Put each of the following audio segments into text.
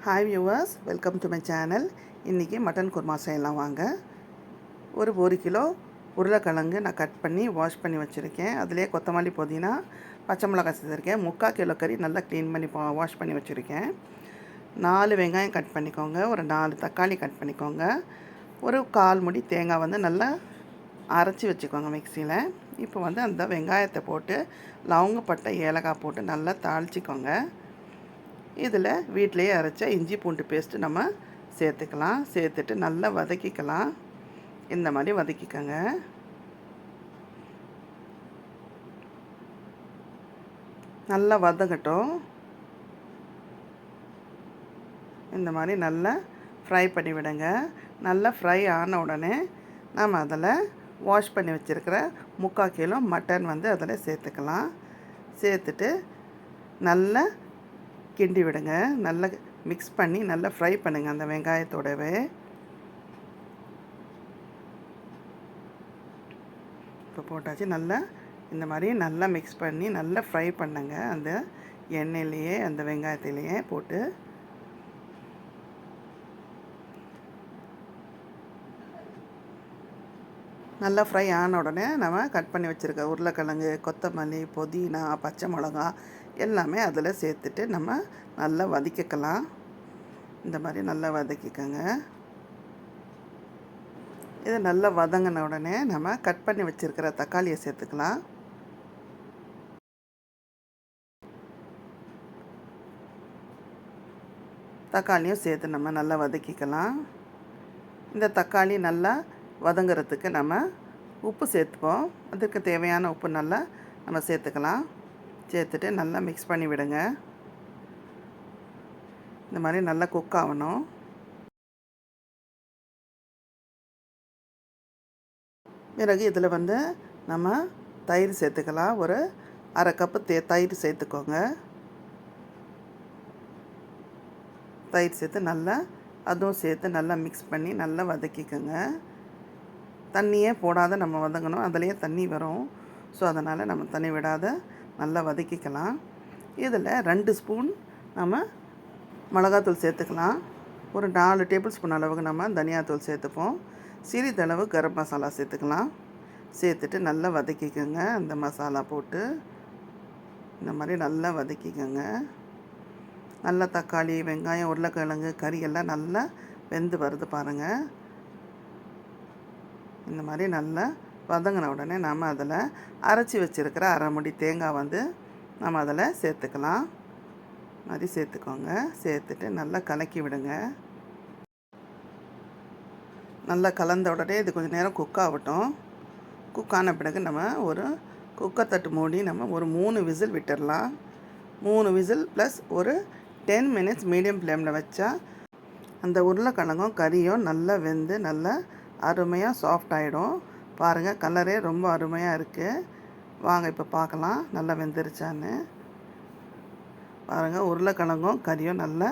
Hi viewers, welcome to my channel. இன்றைக்கி mutton kurma செய்யலாம் வாங்க. ஒரு கிலோ உருளைக்கிழங்கு நான் கட் பண்ணி வாஷ் பண்ணி வச்சுருக்கேன். அதிலே கொத்தமல்லி, புதினா, பச்சை மிளகாய் சேர்த்துருக்கேன். 3/4 கிலோ கறி நல்லா க்ளீன் பண்ணி வாஷ் பண்ணி வச்சுருக்கேன். 4 வெங்காயம் கட் பண்ணிக்கோங்க. ஒரு 4 தக்காளி கட் பண்ணிக்கோங்க. ஒரு 1/4 மூடி தேங்காய் நல்லா அரைச்சி வச்சுக்கோங்க மிக்சியில். இப்போ அந்த வெங்காயத்தை போட்டு லவங்கப்பட்டை, ஏலக்காய் போட்டு நல்லா தாளிச்சிக்கோங்க. இதில் வீட்டிலையே அரைச்ச இஞ்சி பூண்டு பேஸ்ட்டு நம்ம சேர்த்துக்கலாம். சேர்த்துட்டு நல்லா வதக்கிக்கலாம். இந்த மாதிரி வதக்கிக்கோங்க. நல்லா வதங்கட்டும். இந்த மாதிரி நல்லா ஃப்ரை பண்ணி விடுங்க. நல்லா ஃப்ரை ஆன உடனே நம்ம அதில் வாஷ் பண்ணி வச்சுருக்கிற 3/4 கிலோ மட்டன் அதில் சேர்த்துக்கலாம். சேர்த்துட்டு நல்லா கிண்டி விடுங்க. நல்லா மிக்ஸ் பண்ணி நல்லா ஃப்ரை பண்ணுங்கள் அந்த வெங்காயத்தோடவே. இப்போ போட்டாச்சு. நல்லா இந்த மாதிரி நல்லா மிக்ஸ் பண்ணி நல்லா ஃப்ரை பண்ணுங்க. அந்த எண்ணெயிலேயே அந்த வெங்காயத்திலேயே போட்டு நல்லா ஃப்ரை ஆன உடனே நம்ம கட் பண்ணி வச்சுருக்க உருளைக்கிழங்கு, கொத்தமல்லி, புதினா, பச்சை மிளகா எல்லாமே அதில் சேர்த்துட்டு நம்ம நல்லா வதக்கிக்கலாம். இந்த மாதிரி நல்லா வதக்கிக்கோங்க. இது நல்லா வதங்கின உடனே நம்ம கட் பண்ணி வச்சுருக்கிற தக்காளியை சேர்த்துக்கலாம். தக்காளியும் சேர்த்து நம்ம நல்லா வதக்கிக்கலாம். இந்த தக்காளி நல்லா வதங்கிறதுக்கு நம்ம உப்பு சேர்த்துப்போம். அதுக்கு தேவையான உப்பு நல்லா நம்ம சேர்த்துக்கலாம். சேர்த்துட்டு நல்லா மிக்ஸ் பண்ணி விடுங்க. இந்த மாதிரி நல்லா குக் ஆகணும். பிறகு இதில் நம்ம தயிர் சேர்த்துக்கலாம். ஒரு 1/2 கப்பு தயிர் சேர்த்துக்கோங்க. தயிர் சேர்த்து நல்லா அதுவும் சேர்த்து நல்லா மிக்ஸ் பண்ணி நல்லா வதக்கிக்கோங்க. தண்ணியே போடாத நம்ம வதங்கணும். அதுலேயே தண்ணி வரும். ஸோ அதனால் நம்ம தண்ணி விடாத நல்லா வதக்கிக்கலாம். இதில் 2 ஸ்பூன் நம்ம மிளகாத்தூள் சேர்த்துக்கலாம். ஒரு 4 டேபிள் ஸ்பூன் அளவுக்கு நம்ம தனியாத்தூள் சேர்த்துப்போம். சிறிதளவு கரம் மசாலா சேர்த்துக்கலாம். சேர்த்துட்டு நல்லா வதக்கிக்கோங்க. அந்த மசாலா போட்டு இந்த மாதிரி நல்லா வதக்கிக்கோங்க. நல்லா தக்காளி, வெங்காயம், உருளைக்கிழங்கு, கறி எல்லாம் நல்லா வெந்து வருது பாருங்கள். இந்த மாதிரி நல்லா வதங்கின உடனே நம்ம அதில் அரைச்சி வச்சுருக்கிற 1/2 மூடி தேங்காய் நம்ம அதில் சேர்த்துக்கலாம். மாதிரி சேர்த்துக்கோங்க. சேர்த்துட்டு நல்லா கலக்கி விடுங்க. நல்லா கலந்த உடனே இது கொஞ்சம் நேரம் குக் ஆகட்டும். குக் ஆன பிறகு நம்ம ஒரு குக்கர் தட்டு மூடி நம்ம ஒரு 3 விசில் விட்டுடலாம். 3 விசில் ப்ளஸ் ஒரு 10 மினிட்ஸ் மீடியம் ஃப்ளேமில் வச்சா அந்த உருளைக்கிழங்கும் கறியும் நல்லா வெந்து நல்லா அருமையாக சாஃப்ட் ஆகிடும். பாருங்கள், கலரே ரொம்ப அருமையாக இருக்குது. வாங்க இப்போ பார்க்கலாம் நல்லா வெந்துருச்சான்னு. பாருங்கள், உருளைக்கிழங்கும் கறியும் நல்லா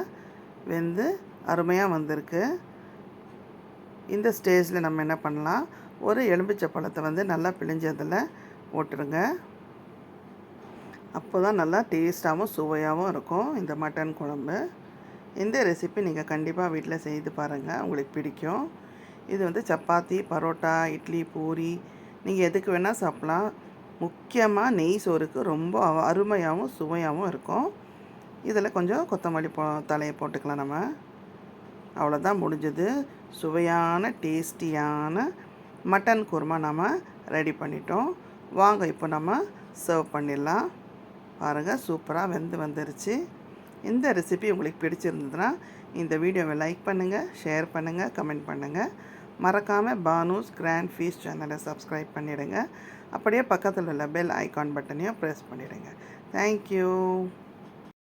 வெந்து அருமையாக வந்திருக்கு. இந்த ஸ்டேஜில் நம்ம என்ன பண்ணலாம், ஒரு எலுமிச்சை பழத்தை நல்லா பிழிஞ்சு அதில் போட்டுருங்க. அப்போ தான் நல்லா டேஸ்ட்டாகவும் சுவையாகவும் இருக்கும் இந்த மட்டன் குழம்பு. இந்த ரெசிபி நீங்கள் கண்டிப்பாக வீட்டில் செய்து பாருங்கள், உங்களுக்கு பிடிக்கும். இது சப்பாத்தி, பரோட்டா, இட்லி, பூரி நீங்கள் எதுக்கு வேணால் சாப்பிட்லாம். முக்கியமாக நெய் சோறுக்கு ரொம்ப அருமையாகவும் சுவையாகவும் இருக்கும். இதில் கொஞ்சம் கொத்தமல்லி தலையை போட்டுக்கலாம் நம்ம. அவ்வளோதான், முடிஞ்சது. சுவையான டேஸ்டியான மட்டன் குருமா நம்ம ரெடி பண்ணிட்டோம். வாங்க இப்போ நம்ம சர்வ் பண்ணிடலாம். பாருங்கள், சூப்பராக வந்துருச்சு. இந்த ரெசிபி உங்களுக்கு பிடிச்சிருந்ததுன்னா இந்த வீடியோவை லைக் பண்ணுங்கள், ஷேர் பண்ணுங்கள், கமெண்ட் பண்ணுங்கள். மறக்காமல் பானுஸ் கிராண்ட் ஃபீஸ்ட் சேனலை சப்ஸ்கிரைப் பண்ணிவிடுங்க. அப்படியே பக்கத்தில் உள்ள பெல் ஐக்கான் பட்டனையும் ப்ரெஸ் பண்ணிவிடுங்க. தேங்க்யூ.